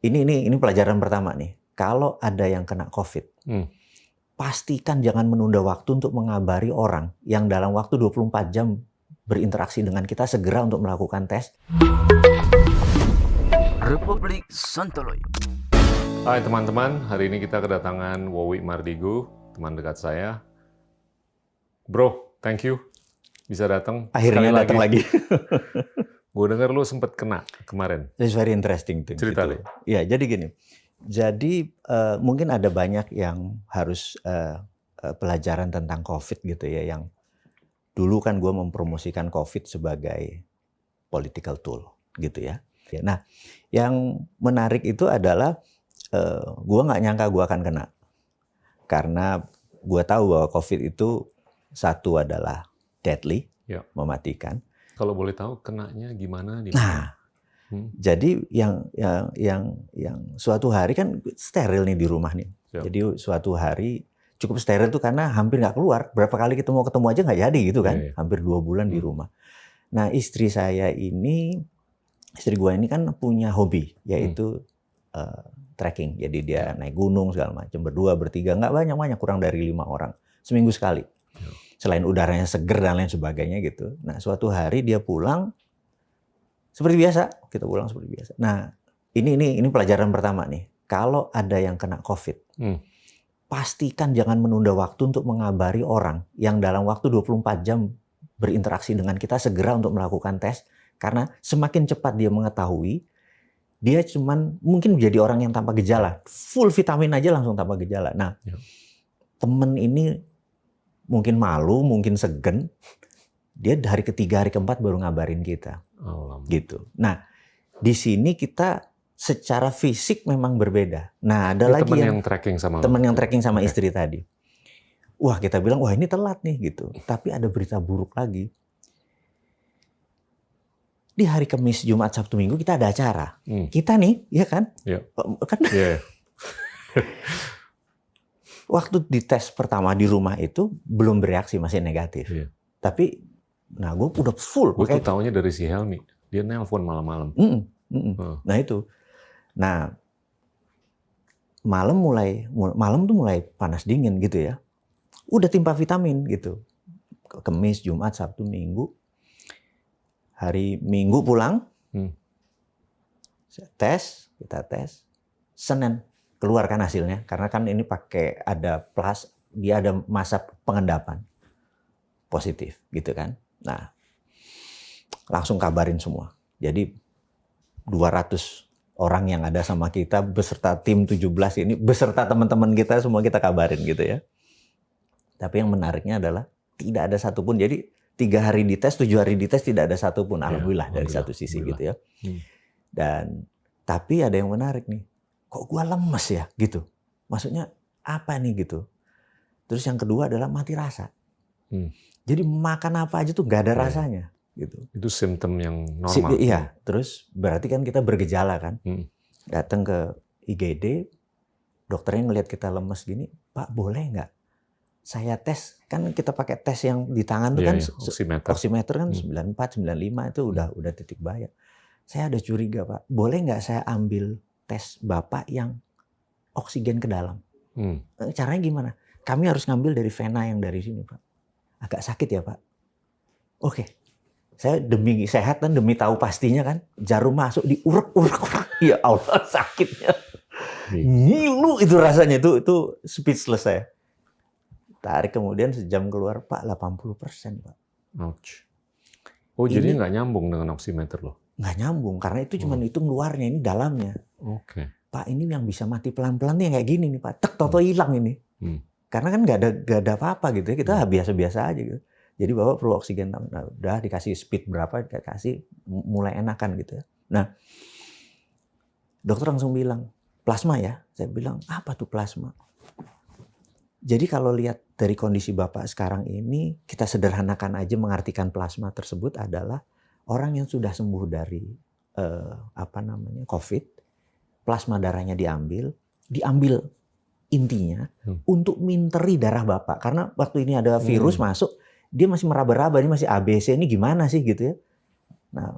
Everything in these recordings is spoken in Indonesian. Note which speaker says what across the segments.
Speaker 1: Ini pelajaran pertama nih. Kalau ada yang kena COVID, pastikan jangan menunda waktu untuk mengabari orang yang dalam waktu 24 jam berinteraksi dengan kita segera untuk melakukan tes.
Speaker 2: Republik Sontoloyo.
Speaker 3: Hai teman-teman, hari ini kita kedatangan Wowi Mardigu, teman dekat saya. Bro, thank you bisa datang.
Speaker 1: Akhirnya datang lagi.
Speaker 3: Gue dengar lu sempet kena kemarin.
Speaker 1: It's very interesting thing.
Speaker 3: Cerita
Speaker 1: gitu.
Speaker 3: deh.
Speaker 1: Ya, jadi gini. Jadi mungkin ada banyak yang harus pelajaran tentang COVID gitu ya. Yang dulu kan gue mempromosikan COVID sebagai political tool gitu ya. Nah, yang menarik itu adalah gue nggak nyangka gue akan kena. Karena gue tahu bahwa COVID itu satu adalah deadly,
Speaker 3: ya,
Speaker 1: mematikan.
Speaker 3: Kalau boleh tahu kenanya gimana?
Speaker 1: Nah, jadi yang suatu hari kan steril nih di rumah nih.
Speaker 3: Ya.
Speaker 1: Jadi suatu hari cukup steril tuh karena hampir nggak keluar. Berapa kali ketemu aja nggak jadi gitu kan.
Speaker 3: Ya.
Speaker 1: Hampir 2 bulan di rumah. Nah, istri gue ini kan punya hobi yaitu trekking. Jadi dia naik gunung segala macam, berdua, bertiga, nggak banyak, kurang dari 5 orang seminggu sekali.
Speaker 3: Ya.
Speaker 1: Selain udaranya seger dan lain sebagainya gitu. Nah, suatu hari dia pulang seperti biasa, kita pulang seperti biasa. Nah, ini pelajaran pertama nih. Kalau ada yang kena COVID, pastikan jangan menunda waktu untuk mengabari orang yang dalam waktu 24 jam berinteraksi dengan kita segera untuk melakukan tes. Karena semakin cepat dia mengetahui, dia cuman mungkin menjadi orang yang tanpa gejala. Full vitamin aja langsung tanpa gejala. Nah, temen ini mungkin malu, mungkin segen. Dia hari ketiga, hari keempat baru ngabarin kita. Gitu. Nah, di sini kita secara fisik memang berbeda. Nah, ada lagi
Speaker 3: teman yang trekking sama
Speaker 1: okay, istri tadi. Wah, kita bilang, wah ini telat nih gitu. Tapi ada berita buruk lagi. Di hari Kamis, Jumat, Sabtu, Minggu kita ada acara. Kita nih, ya kan?
Speaker 3: Yeah.
Speaker 1: Kan?
Speaker 3: Yeah.
Speaker 1: Waktu dites pertama di rumah itu belum bereaksi, masih negatif.
Speaker 3: Yeah.
Speaker 1: Tapi, nah gue udah full.
Speaker 3: Gue tuh taunya dari si Helmi. Dia nelpon malam-malam.
Speaker 1: Nah itu. Nah, malam tuh mulai panas dingin gitu ya. Udah timpa vitamin gitu. Kamis, Jumat, Sabtu, Minggu. Hari Minggu pulang. Kita tes. Senin keluarkan hasilnya. Karena kan ini pakai ada plus, dia ada masa pengendapan. Positif gitu kan. Nah, langsung kabarin semua. Jadi 200 orang yang ada sama kita beserta tim 17 ini, beserta teman-teman kita semua kita kabarin gitu ya. Tapi yang menariknya adalah tidak ada satupun. Jadi 3 hari dites, 7 hari dites tidak ada satupun. Alhamdulillah dari satu sisi gitu ya. Dan tapi ada yang menarik nih. Kok gua lemes ya gitu. Maksudnya apa nih gitu. Terus yang kedua adalah mati rasa. Jadi makan apa aja tuh nggak ada rasanya gitu.
Speaker 3: Itu simptom yang normal.
Speaker 1: Iya, terus berarti kan kita bergejala kan. Datang ke IGD, dokternya ngelihat kita lemes gini, Pak boleh nggak saya tes? Kan kita pakai tes yang di tangan tuh kan oximeter kan 94, 95 itu udah titik bahaya. Saya ada curiga Pak, boleh nggak saya ambil tes Bapak yang oksigen ke dalam? Caranya gimana? Kami harus ngambil dari vena yang dari sini Pak. Agak sakit ya Pak. Oke. Saya demi sehat dan demi tahu pastinya kan, jarum masuk diurek-urek. Ya Allah sakitnya. Ngilu itu rasanya, itu speechless saya. Tarik kemudian sejam keluar Pak 80% Pak.
Speaker 3: Ouch. Oh ini, jadi nggak nyambung dengan oximeter loh? Nggak
Speaker 1: nyambung karena itu cuma hitung luarnya, ini dalamnya.
Speaker 3: Oke.
Speaker 1: Pak ini yang bisa mati pelan-pelan nih kayak gini nih Pak. Tek toto hilang ini. Karena kan nggak ada apa-apa gitu ya, kita biasa-biasa aja gitu. Jadi Bapak perlu oksigen, nah, udah dikasih speed berapa, dikasih mulai enakan gitu ya. Nah, dokter langsung bilang, plasma ya? Saya bilang, apa tuh plasma? Jadi kalau lihat dari kondisi Bapak sekarang ini, kita sederhanakan aja mengartikan plasma tersebut adalah orang yang sudah sembuh dari COVID, plasma darahnya diambil intinya untuk minteri darah Bapak. Karena waktu ini ada virus masuk, dia masih meraba-raba, ini masih ABC, ini gimana sih gitu ya. Nah,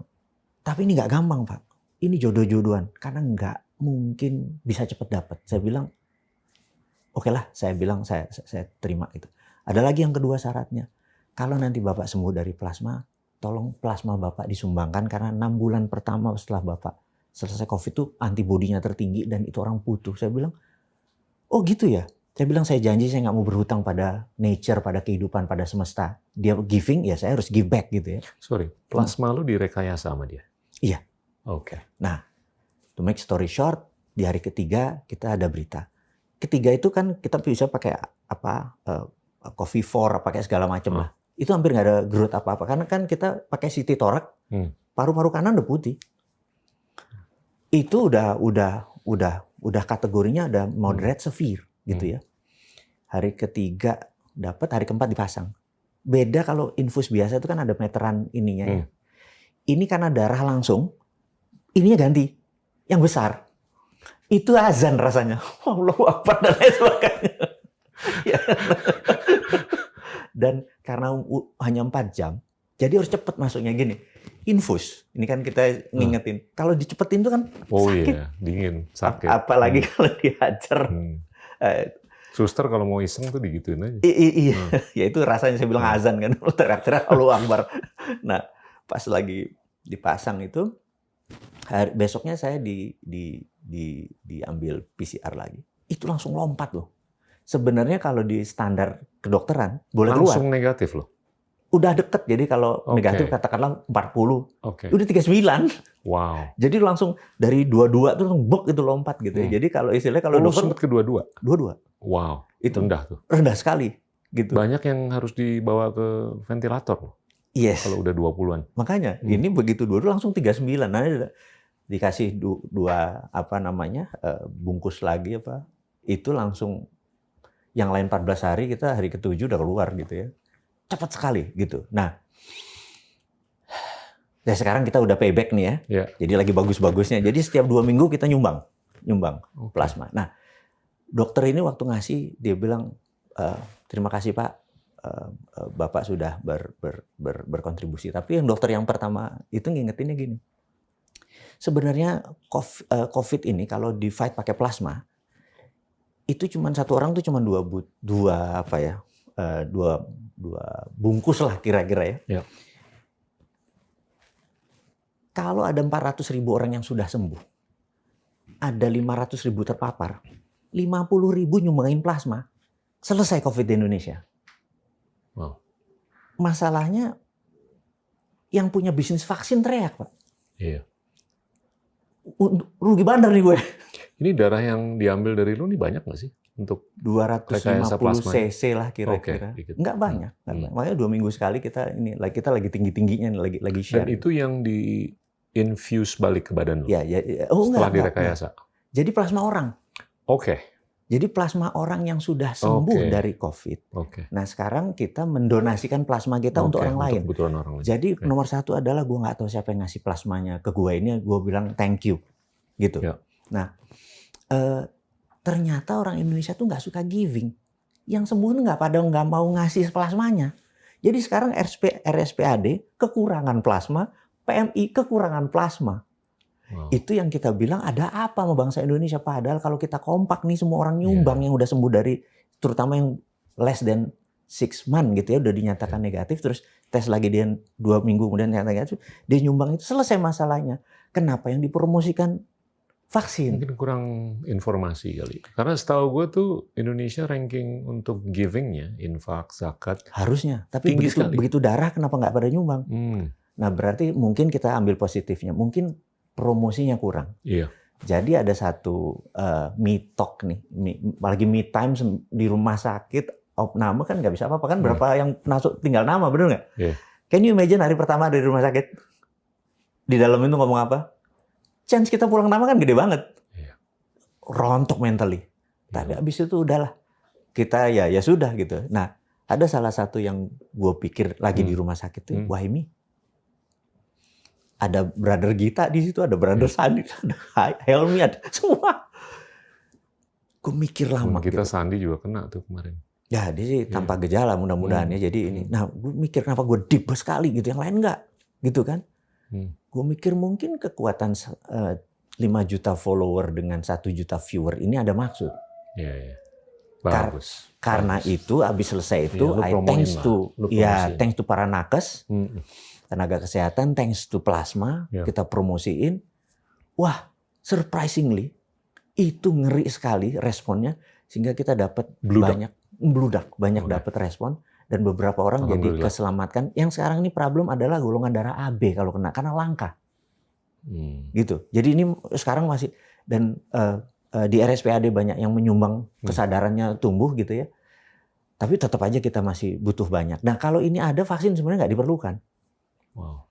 Speaker 1: tapi ini nggak gampang Pak. Ini jodoh-jodohan karena nggak mungkin bisa cepat dapat. Saya bilang, oke lah, saya terima itu. Ada lagi yang kedua syaratnya. Kalau nanti Bapak sembuh dari plasma, tolong plasma Bapak disumbangkan karena 6 bulan pertama setelah Bapak selesai COVID itu antibodinya tertinggi dan itu orang butuh. Saya bilang, oh gitu ya. Saya bilang, saya janji saya nggak mau berhutang pada nature, pada kehidupan, pada semesta. Dia giving, ya saya harus give back gitu ya.
Speaker 3: Sorry, plasma lu direkayasa sama dia?
Speaker 1: Iya.
Speaker 3: Oke.
Speaker 1: Nah, to make story short, di hari ketiga kita ada berita. Ketiga itu kan kita bisa pakai coffee for, pakai segala macam lah. Itu hampir nggak ada growth apa-apa karena kan kita pakai CT thorax, paru-paru kanan udah putih. Itu udah kategorinya ada moderate severe gitu ya. Hari ketiga dapat, hari keempat dipasang. Beda kalau infus biasa itu kan ada meteran ininya ya. Ini karena darah langsung, ininya ganti, yang besar. Itu azan rasanya. Allahu Akbar dan lain sebagainya. Dan karena hanya 4 jam, jadi harus cepat masuknya gini. Infus, ini kan kita ngingetin. Kalau dicepetin itu kan sakit.
Speaker 3: Iya, dingin, sakit.
Speaker 1: Apalagi kalau dihajar.
Speaker 3: Suster kalau mau iseng tuh digituin aja.
Speaker 1: Iya, ya itu rasanya saya bilang azan kan. Teriak-teriak Allahu Akbar. Nah, pas lagi dipasang itu, besoknya saya diambil PCR lagi. Itu langsung lompat loh. Sebenarnya kalau di standar kedokteran boleh keluar.
Speaker 3: Langsung negatif loh?
Speaker 1: Udah deket, jadi kalau negatif katakanlah 40, udah 39.
Speaker 3: Wow.
Speaker 1: Jadi langsung dari 22 tuh langsung bek itu lompat gitu ya. Jadi kalau istilahnya kalau dokter
Speaker 3: sempat ke 22?
Speaker 1: 22.
Speaker 3: Wow, itu rendah tuh.
Speaker 1: Rendah sekali gitu.
Speaker 3: Banyak yang harus dibawa ke ventilator loh.
Speaker 1: Yes.
Speaker 3: Kalau udah 20-an.
Speaker 1: Makanya ini begitu 22 langsung 39. Nah, dikasih dua bungkus lagi itu langsung. Yang lain 14 hari, kita hari ke-7 udah keluar gitu ya. Cepat sekali gitu. Nah, sekarang kita udah payback nih ya.
Speaker 3: Yeah.
Speaker 1: Jadi lagi bagus-bagusnya. Jadi setiap 2 minggu kita nyumbang plasma. Nah, dokter ini waktu ngasih, dia bilang, terima kasih Pak, Bapak sudah berkontribusi. Tapi yang dokter yang pertama itu ngingetinnya gini. Sebenarnya COVID ini kalau di fight pakai plasma, itu cuma satu orang tuh cuma dua bungkus lah kira-kira ya. Kalau ada 400.000 orang yang sudah sembuh, ada 500.000 terpapar, 50.000 nyumbangin plasma, selesai COVID di Indonesia.
Speaker 3: Wow.
Speaker 1: Masalahnya yang punya bisnis vaksin teriak, Pak.
Speaker 3: Iya.
Speaker 1: Rugi bandar nih gue.
Speaker 3: Ini darah yang diambil dari lu nih banyak nggak sih? Untuk
Speaker 1: 250 cc lah kira-kira. Nggak banyak. Makanya 2 minggu sekali kita lagi tinggi-tingginya, lagi share.
Speaker 3: Dan itu yang di-infuse balik ke badan lu?
Speaker 1: Ya.
Speaker 3: Setelah direkayasa?
Speaker 1: Jadi plasma orang.
Speaker 3: Oke.
Speaker 1: Jadi plasma orang yang sudah sembuh dari COVID. Nah sekarang kita mendonasikan plasma kita untuk orang lain.
Speaker 3: Kebutuhan orang lain.
Speaker 1: Jadi nomor 1 adalah gue nggak tahu siapa yang ngasih plasmanya ke gue ini. Gue bilang thank you. Gitu.
Speaker 3: Ya.
Speaker 1: Nah ternyata orang Indonesia tuh nggak suka giving. Yang sembuh nggak mau ngasih plasmanya. Jadi sekarang RSPAD kekurangan plasma, PMI kekurangan plasma. Wow. Itu yang kita bilang ada apa sama bangsa Indonesia. Padahal kalau kita kompak nih semua orang nyumbang yang udah sembuh dari, terutama yang less than 6 months gitu ya, udah dinyatakan negatif, terus tes lagi dia 2 minggu kemudian nyata negatif, dia nyumbang itu selesai masalahnya. Kenapa yang dipromosikan vaksin?
Speaker 3: Mungkin kurang informasi kali. Karena setahu gue tuh Indonesia ranking untuk givingnya, infak, zakat.
Speaker 1: Harusnya. Tapi begitu darah kenapa nggak pada nyumbang? Nah berarti mungkin kita ambil positifnya. Mungkin promosinya kurang.
Speaker 3: Iya.
Speaker 1: Jadi ada satu talk nih, apalagi me time di rumah sakit, nama kan nggak bisa apa-apa kan, berapa yang masuk tinggal nama, bener nggak?
Speaker 3: Yeah.
Speaker 1: Can you imagine hari pertama dari rumah sakit? Di dalam itu ngomong apa? Chance kita pulang nama kan gede banget.
Speaker 3: Yeah.
Speaker 1: Rontok mentally. Tapi abis itu udahlah. Kita ya sudah gitu. Nah, ada salah satu yang gue pikir lagi di rumah sakit tuh, Wahimi. Ada brother Gita di situ, ada brother Sandi, ada Helmi, ada semua. Gue mikir lama.
Speaker 3: Kita
Speaker 1: gitu.
Speaker 3: Sandi juga kena tuh kemarin.
Speaker 1: Ya, dia sih tanpa gejala mudah-mudahan ya. Jadi ini, nah gue mikir kenapa gue deep sekali gitu, yang lain enggak, gitu kan? Gue mikir mungkin kekuatan 5 juta follower dengan 1 juta viewer ini ada maksud.
Speaker 3: Iya. Bagus.
Speaker 1: Karena
Speaker 3: Bagus.
Speaker 1: itu habis selesai itu,
Speaker 3: Iya,
Speaker 1: thanks to para nakes, tenaga kesehatan, thanks to plasma, kita promosiin. Wah, surprisingly itu ngeri sekali responnya, sehingga kita dapat banyak dapat respon, dan beberapa orang jadi keselamatkan. Yang sekarang ini problem adalah golongan darah AB kalau kena, karena langka. Gitu. Jadi ini sekarang masih, dan di RSPAD banyak yang menyumbang kesadarannya tumbuh gitu ya. Tapi tetap aja kita masih butuh banyak. Nah, kalau ini ada vaksin sebenarnya nggak diperlukan.
Speaker 3: Wow.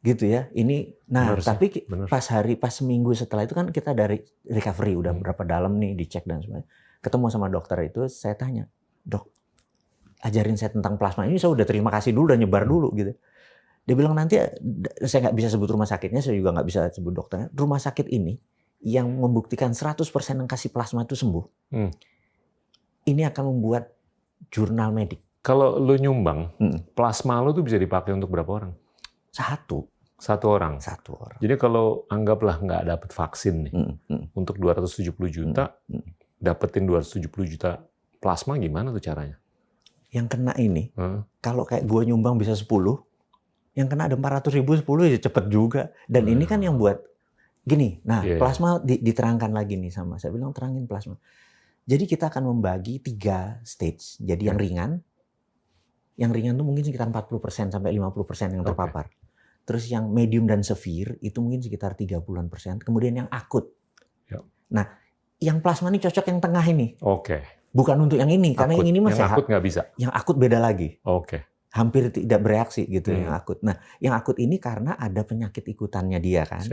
Speaker 1: Gitu ya. Ini tapi pas seminggu setelah itu kan kita dari recovery udah berapa dalam nih, dicek dan sebagainya. Ketemu sama dokter itu, saya tanya, "Dok, ajarin saya tentang plasma." Ini saya udah terima kasih dulu, udah nyebar dulu gitu. Dia bilang nanti, saya nggak bisa sebut rumah sakitnya, saya juga nggak bisa sebut dokternya. Rumah sakit ini yang membuktikan 100% yang kasih plasma itu sembuh. Ini akan membuat jurnal medik.
Speaker 3: Kalau lu nyumbang, plasma lu tuh bisa dipakai untuk berapa orang?
Speaker 1: Satu
Speaker 3: orang. Jadi kalau anggaplah nggak dapet vaksin nih, untuk 270 juta, dapetin 270 juta plasma, gimana tuh caranya?
Speaker 1: Yang kena ini, kalau kayak gua nyumbang bisa 10, yang kena ada 400.000, 10 ya cepet juga. Dan ini kan yang buat gini. Nah, plasma diterangkan lagi nih sama saya bilang, terangin plasma. Jadi kita akan membagi 3 stage. Jadi yang ringan tuh mungkin sekitar 40% sampai 50% yang terpapar. Terus yang medium dan severe itu mungkin sekitar 30%. Kemudian yang akut. Nah, yang plasma ini cocok yang tengah ini. Bukan untuk yang ini, karena yang ini masih
Speaker 3: akut nggak bisa.
Speaker 1: Yang akut beda lagi. Hampir tidak bereaksi gitu yang akut. Nah, yang akut ini karena ada penyakit ikutannya dia kan.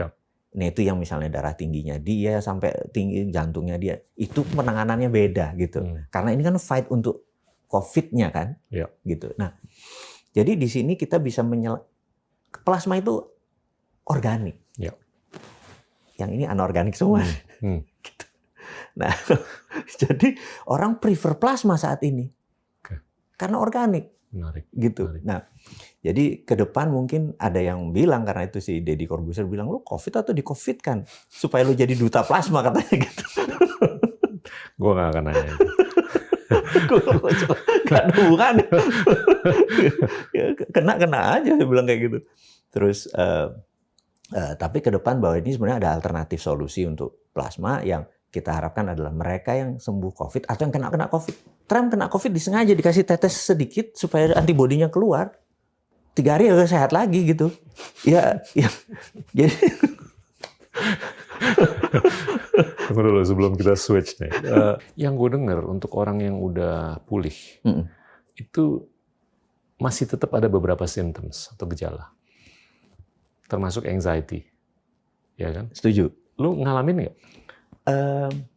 Speaker 1: Nah, itu yang misalnya darah tingginya dia sampai tinggi jantungnya dia, itu penanganannya beda gitu. Karena ini kan fight untuk COVID-nya kan. Gitu. Nah, jadi di sini kita bisa plasma itu organik. Yang ini anorganik semua. Gitu. Nah, jadi orang prefer plasma saat ini. Karena organik.
Speaker 3: Menarik.
Speaker 1: Gitu. Nah, jadi ke depan mungkin ada yang bilang, karena itu si Deddy Corbuzier bilang, lu COVID atau di-COVID kan? Supaya lu jadi duta plasma katanya gitu.
Speaker 3: Gue nggak akan nanya itu.
Speaker 1: Gak ada hubungannya. Kena aja, saya bilang kayak gitu. Terus, tapi ke depan bahwa ini sebenarnya ada alternatif solusi untuk plasma yang kita harapkan adalah mereka yang sembuh COVID atau yang kena COVID. Trump kena COVID disengaja dikasih tetes sedikit supaya antibodinya keluar. 3 hari udah sehat lagi gitu. Ya. Jadi
Speaker 3: tunggu dulu sebelum kita switch nih. Yang gue dengar untuk orang yang udah pulih, itu masih tetap ada beberapa symptoms atau gejala. Termasuk anxiety. Ya kan?
Speaker 1: Setuju.
Speaker 3: Lu ngalamin nggak?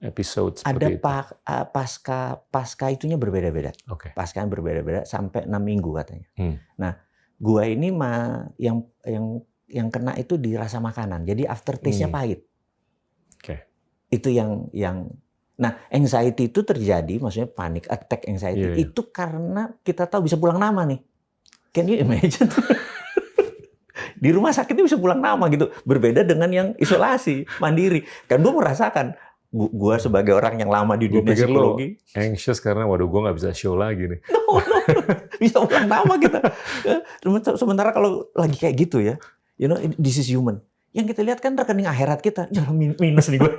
Speaker 3: Episode seperti itu.
Speaker 1: Ada pasca itunya berbeda-beda. Pasca berbeda-beda sampai 6 minggu katanya. Nah, gua ini yang kena itu di rasa makanan. Jadi aftertaste-nya pahit. Itu yang nah, anxiety itu terjadi, maksudnya panic attack anxiety itu karena kita tahu bisa pulang nama nih. Can you imagine? Di rumah sakitnya bisa pulang nama gitu. Berbeda dengan yang isolasi, mandiri. Kan gue merasakan, gue sebagai orang yang lama di dunia psikologi.
Speaker 3: Anxious karena, waduh gue nggak bisa show lagi nih.
Speaker 1: No. Bisa pulang nama kita. Sementara kalau lagi kayak gitu ya, you know, this is human. Yang kita lihat kan rekening akhirat kita. Jangan minus nih gue.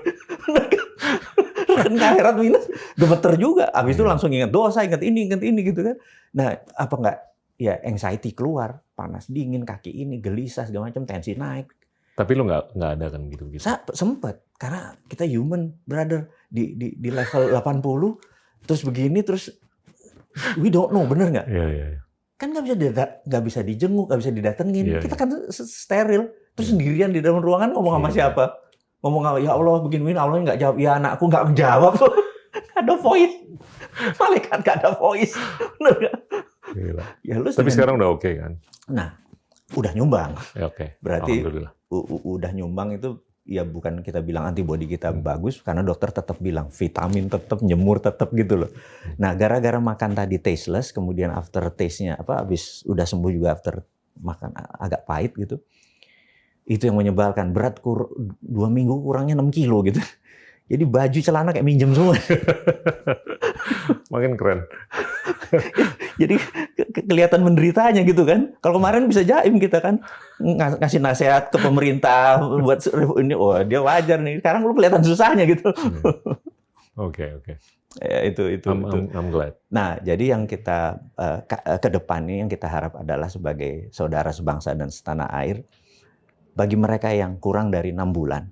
Speaker 1: Rekening akhirat minus, gemeter juga. Habis itu langsung ingat dosa, ingat ini gitu kan. Nah, apa enggak? Ya anxiety keluar, panas dingin, kaki ini gelisah segala macam, tensi naik.
Speaker 3: Tapi lu nggak ada kan gitu?
Speaker 1: Sempet, karena kita human, brother, di level 80, terus begini, terus we don't know, bener nggak?
Speaker 3: Iya.
Speaker 1: Kan nggak bisa dijenguk, nggak bisa didatengin. Kita kan steril, terus sendirian di dalam ruangan ngomong sama siapa? Ngomong sama, ya Allah begini, Allah nggak jawab, ya anakku nggak jawab, ada voice, malaikat nggak ada voice, bener nggak?
Speaker 3: Gila. Ya, tapi sekarang udah oke kan?
Speaker 1: Nah, udah nyumbang.
Speaker 3: Ya, oke.
Speaker 1: Berarti udah nyumbang itu ya bukan kita bilang antibodi kita bagus, karena dokter tetap bilang vitamin tetap, nyemur tetap gitu loh. Nah, gara-gara makan tadi tasteless, kemudian after taste-nya habis udah sembuh juga after makan agak pahit gitu. Itu yang menyebalkan. Berat 2 minggu kurangnya 6 kilo gitu. Jadi baju celana kayak minjem semua.
Speaker 3: Makin keren.
Speaker 1: Jadi kelihatan menderitanya gitu kan. Kalau kemarin bisa jaim kita kan ngasih nasihat ke pemerintah buat ini, dia wajar nih. Sekarang lu kelihatan susahnya gitu.
Speaker 3: Oke.
Speaker 1: Ya, itu.
Speaker 3: I'm glad.
Speaker 1: Nah, jadi yang kita ke depan ini yang kita harap adalah sebagai saudara sebangsa dan setanah air, bagi mereka yang kurang dari 6 bulan,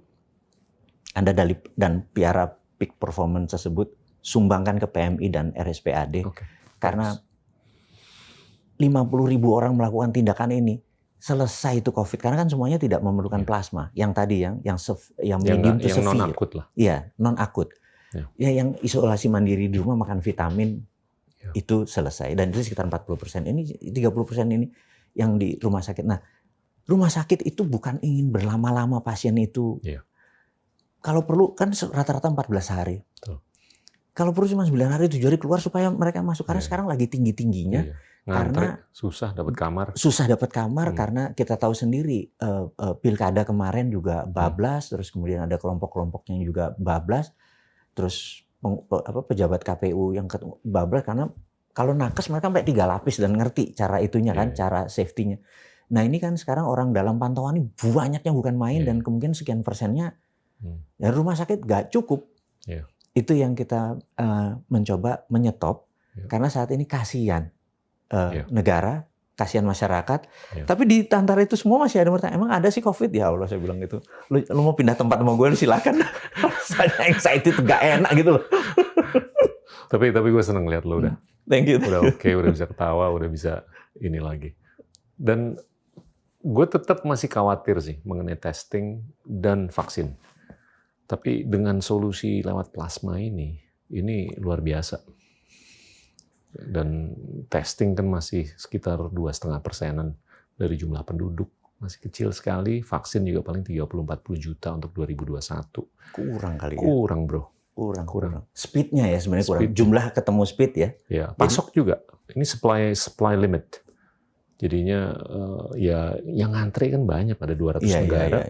Speaker 1: Anda dan piara peak performance tersebut sumbangkan ke PMI dan RSPAD.
Speaker 3: Okay.
Speaker 1: Karena 50.000 orang melakukan tindakan ini, selesai itu COVID. Karena kan semuanya tidak memerlukan plasma. Yang tadi yang medium to severe.
Speaker 3: Yang non-akut lah.
Speaker 1: Iya, non-akut. Ya, yang isolasi mandiri di rumah makan vitamin, itu selesai. Dan itu sekitar 40%. Ini 30% ini yang di rumah sakit. Nah, rumah sakit itu bukan ingin berlama-lama pasien itu. Kalau perlu kan rata-rata 14 hari.
Speaker 3: Betul.
Speaker 1: Kalau perlu cuma 9 hari, 7 hari keluar supaya mereka masuk. Karena sekarang lagi tinggi-tingginya.
Speaker 3: Karena susah dapat kamar.
Speaker 1: Karena kita tahu sendiri pilkada kemarin juga bablas, terus kemudian ada kelompok-kelompok yang juga bablas, terus pejabat KPU yang bablas karena kalau nakes mereka sampai 3 lapis dan ngerti cara itunya kan, cara safety-nya. Nah ini kan sekarang orang dalam pantauan ini banyaknya bukan main dan kemungkinan sekian persennya ya rumah sakit nggak cukup. Itu yang kita mencoba menyetop karena saat ini kasihan negara, kasihan masyarakat. Tapi di antara itu semua masih ada yang bertanya, emang ada sih COVID? Ya Allah, saya bilang gitu. Lu mau pindah tempat sama gue, silakan. Rasanya anxiety itu gak enak gitu loh.
Speaker 3: Tapi gue seneng lihat lu udah.
Speaker 1: Thank you.
Speaker 3: Udah oke, udah bisa ketawa, udah bisa ini lagi. Dan gue tetap masih khawatir sih mengenai testing dan vaksin. Tapi dengan solusi lewat plasma ini luar biasa. Dan testing kan masih sekitar 2,5% dari jumlah penduduk. Masih kecil sekali. Vaksin juga paling 30-40 juta untuk 2021.
Speaker 1: Kurang kali ya?
Speaker 3: Kurang, bro.
Speaker 1: Kurang. Speed-nya ya sebenarnya kurang. Jumlah ketemu speed ya?
Speaker 3: Ya, pasok juga. Ini supply limit. Jadinya ya yang ngantri kan banyak, ada 200 negara.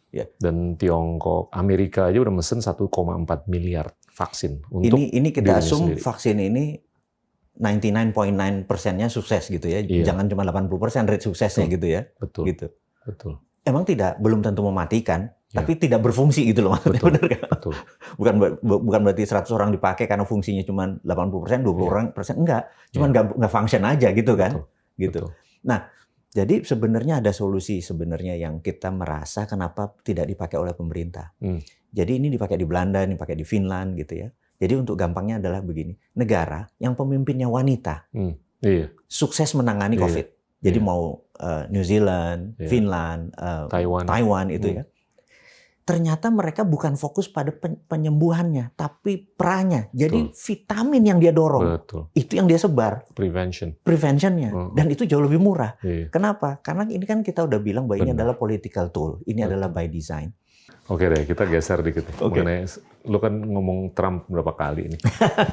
Speaker 3: Iya. Dan Tiongkok, Amerika aja udah mesen 1,4 miliar vaksin. Untuk
Speaker 1: ini kita assume vaksin ini 99.9%-nya sukses gitu ya. Jangan cuma 80% rate suksesnya gitu ya.
Speaker 3: Betul.
Speaker 1: Gitu.
Speaker 3: Betul.
Speaker 1: Emang belum tentu mematikan, tapi tidak berfungsi gitu loh maksudnya.
Speaker 3: Betul.
Speaker 1: Benar kan?
Speaker 3: Betul.
Speaker 1: Bukan berarti 100 orang dipakai karena fungsinya cuma 80%, 20% enggak. Cuma nggak function aja gitu kan.
Speaker 3: Betul.
Speaker 1: Gitu.
Speaker 3: Betul.
Speaker 1: Nah, jadi sebenarnya ada solusi sebenarnya yang kita merasa kenapa tidak dipakai oleh pemerintah. Jadi ini dipakai di Belanda, ini dipakai di Finland gitu ya. Jadi untuk gampangnya adalah begini, negara yang pemimpinnya wanita sukses menangani COVID. Jadi mau New Zealand, Finland, Taiwan itu ya. Ternyata mereka bukan fokus pada penyembuhannya, tapi peranya. Jadi vitamin yang dia dorong, itu yang dia sebar. Preventionnya. Dan itu jauh lebih murah. Kenapa? Karena ini kan kita udah bilang bahwa ini adalah political tool. Ini adalah by design.
Speaker 3: Oke deh, kita geser dikit. Mengenai, lu kan ngomong Trump berapa kali ini.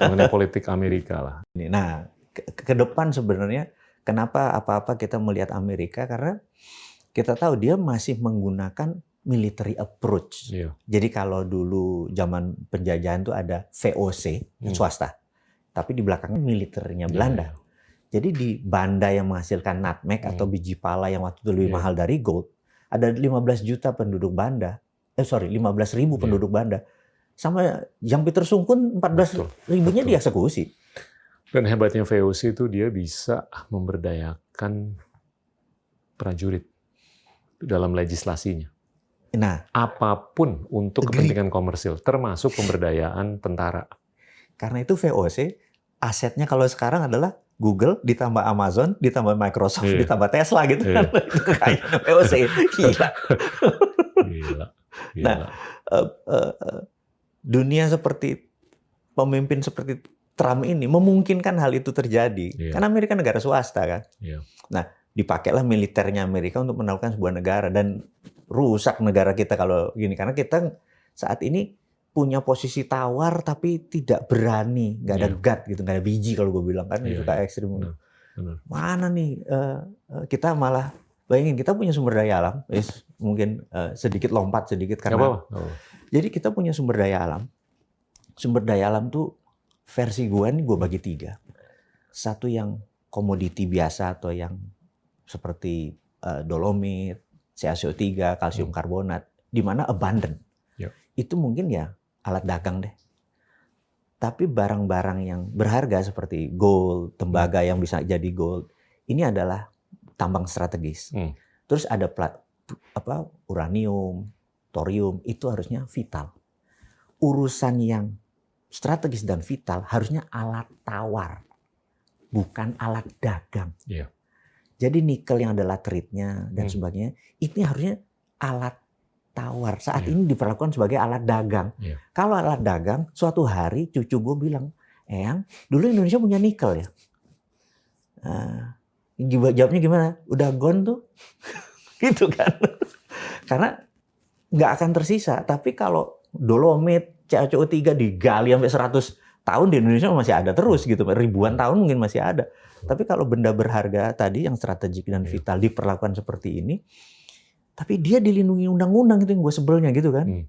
Speaker 3: Mengenai politik Amerika lah.
Speaker 1: Nah, ke depan sebenarnya kenapa apa-apa kita melihat Amerika? Karena kita tahu dia masih menggunakan military approach. Jadi kalau dulu zaman penjajahan itu ada VOC, swasta. Tapi di belakangnya militernya Belanda. Jadi di Banda yang menghasilkan nutmeg atau biji pala yang waktu itu lebih mahal dari gold, ada 15 juta penduduk Banda. 15.000 penduduk Banda. Sama Jan Pieter Sungkun 14.000-nya dieksekusi.
Speaker 3: Dan hebatnya VOC itu dia bisa memberdayakan prajurit dalam legislasinya.
Speaker 1: Nah,
Speaker 3: apapun untuk kepentingan komersil, termasuk pemberdayaan tentara.
Speaker 1: Karena itu VOC, asetnya kalau sekarang adalah Google, ditambah Amazon, ditambah Microsoft, ditambah Tesla gitu kan. Itu kekayaan VOC. Gila. Nah, dunia seperti pemimpin seperti Trump ini memungkinkan hal itu terjadi. Karena Amerika negara swasta kan. Nah, dipakailah militernya Amerika untuk menaklukkan sebuah negara dan rusak negara kita kalau gini. Karena kita saat ini punya posisi tawar tapi tidak berani, nggak ada gut gitu, nggak ada biji kalau gue bilang kan suka ekstrim. Mana nih kita malah bayangin kita punya sumber daya alam, mungkin sedikit lompat sedikit
Speaker 3: Nggak
Speaker 1: karena.
Speaker 3: apa-apa.
Speaker 1: Jadi kita punya sumber daya alam. Sumber daya alam tuh versi gue nih gue bagi 3. Satu yang komoditi biasa atau yang seperti dolomit, CaCO3, kalsium karbonat, di mana abundant.
Speaker 3: Yep.
Speaker 1: Itu mungkin ya alat dagang deh. Tapi barang-barang yang berharga seperti gold, tembaga yang bisa jadi gold, ini adalah tambang strategis. Terus ada uranium, thorium, itu harusnya vital. Urusan yang strategis dan vital harusnya alat tawar, bukan alat dagang.
Speaker 3: Yeah.
Speaker 1: Jadi nikel yang ada lateritnya dan sebagainya, ini harusnya alat tawar. Saat ini diperlakukan sebagai alat dagang.
Speaker 3: Yeah.
Speaker 1: Kalau alat dagang, suatu hari cucu gue bilang, Eyang, dulu Indonesia punya nikel ya. Jawabnya gimana? Udah gone tuh? Gitu kan. Karena nggak akan tersisa. Tapi kalau dolomit, CaCO3 digali sampai 100 tahun di Indonesia masih ada terus gitu. Ribuan tahun mungkin masih ada. Tapi kalau benda berharga tadi yang strategik dan vital diperlakukan seperti ini, tapi dia dilindungi undang-undang, itu yang gue sebelnya gitu kan.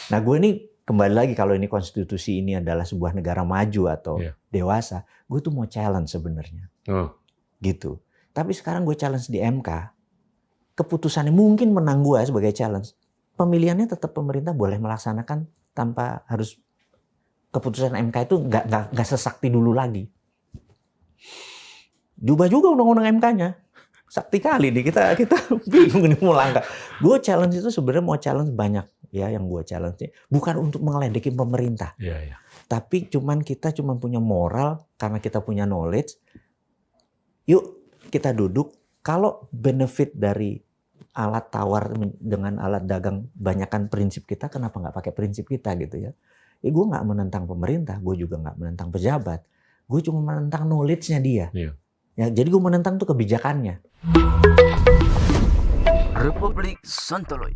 Speaker 1: Nah gue ini kembali lagi, kalau ini konstitusi ini adalah sebuah negara maju atau dewasa, gue tuh mau challenge sebenarnya. Gitu. Tapi sekarang gue challenge di MK, keputusannya mungkin menang gue sebagai challenge. Pemilihannya tetap pemerintah boleh melaksanakan tanpa harus keputusan MK itu nggak sesakti dulu lagi. Diubah juga undang-undang MK-nya. Sakti kali nih kita bingung nih mau langkah. Gue challenge itu sebenarnya mau challenge banyak ya yang gue challenge bukan untuk mengeledekin pemerintah. Tapi kita cuma punya moral karena kita punya knowledge. Yuk kita duduk, kalau benefit dari alat tawar dengan alat dagang banyakkan prinsip kita, kenapa nggak pakai prinsip kita gitu ya? Gue nggak menentang pemerintah, gue juga nggak menentang pejabat, gue cuma menentang knowledge-nya dia. Ya, jadi gue menentang tuh kebijakannya.
Speaker 2: Republik Sontoloyo.